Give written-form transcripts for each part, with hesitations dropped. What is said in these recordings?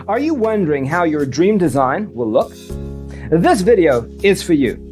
Are you wondering how your dream design will look? This video is for you.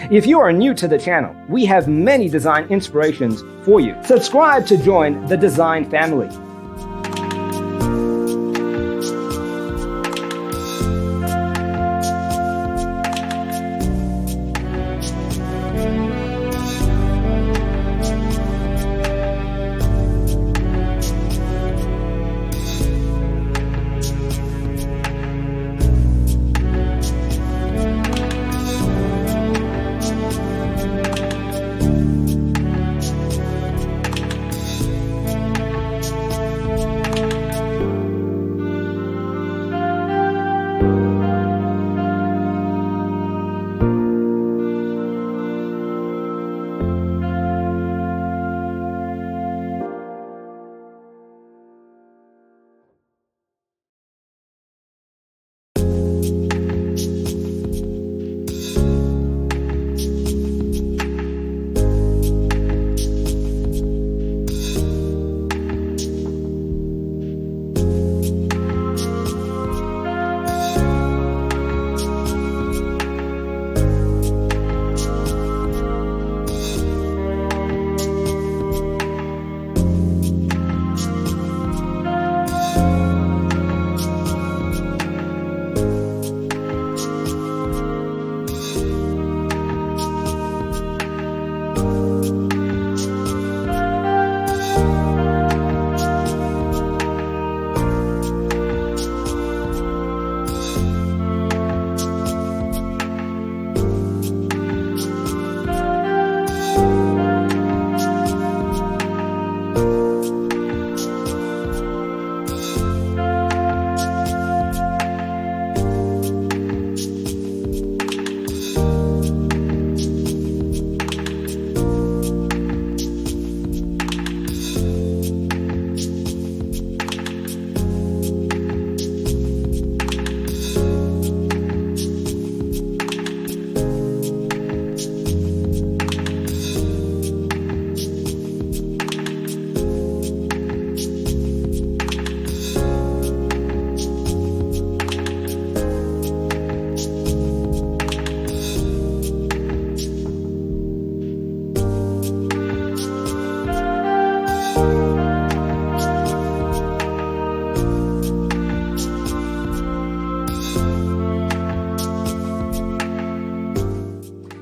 If you are new to the channel, we have many design inspirations for you. Subscribe to join the design family.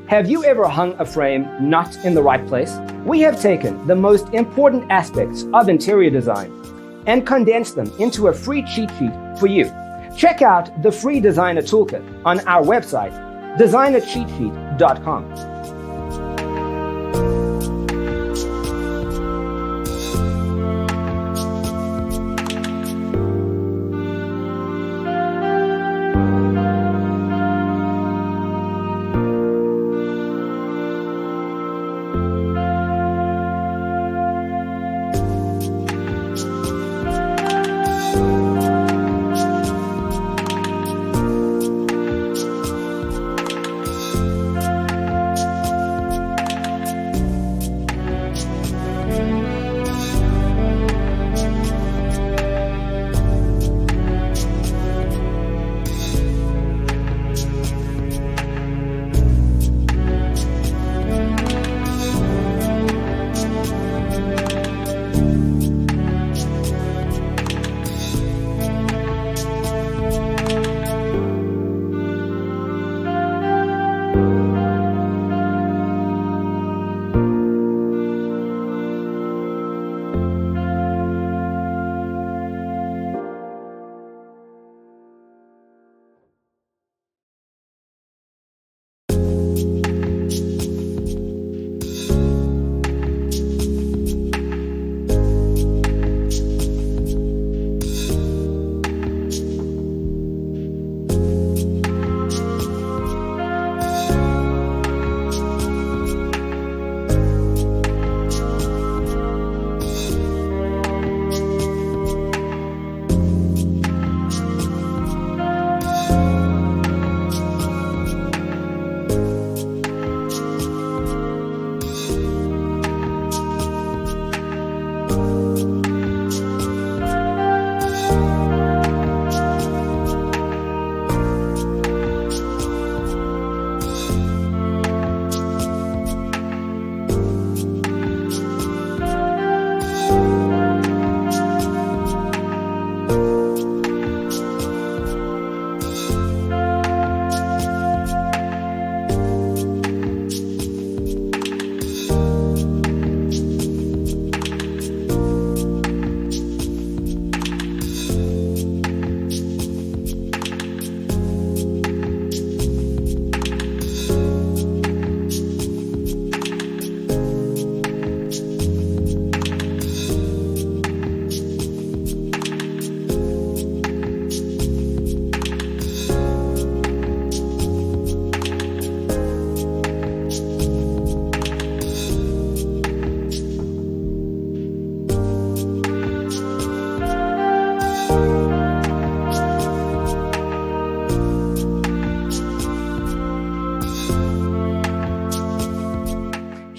Have you ever hung a frame not in the right place? We have taken the most important aspects of interior design and condensed them into a free cheat sheet for you. Check out the free designer toolkit on our website, designercheatsheet.com.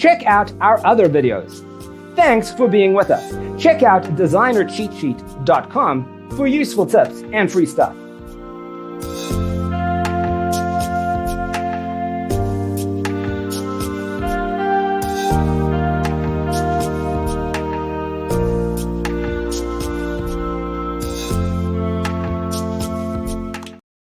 Check out our other videos. Thanks for being with us. Check out designercheatsheet.com for useful tips and free stuff.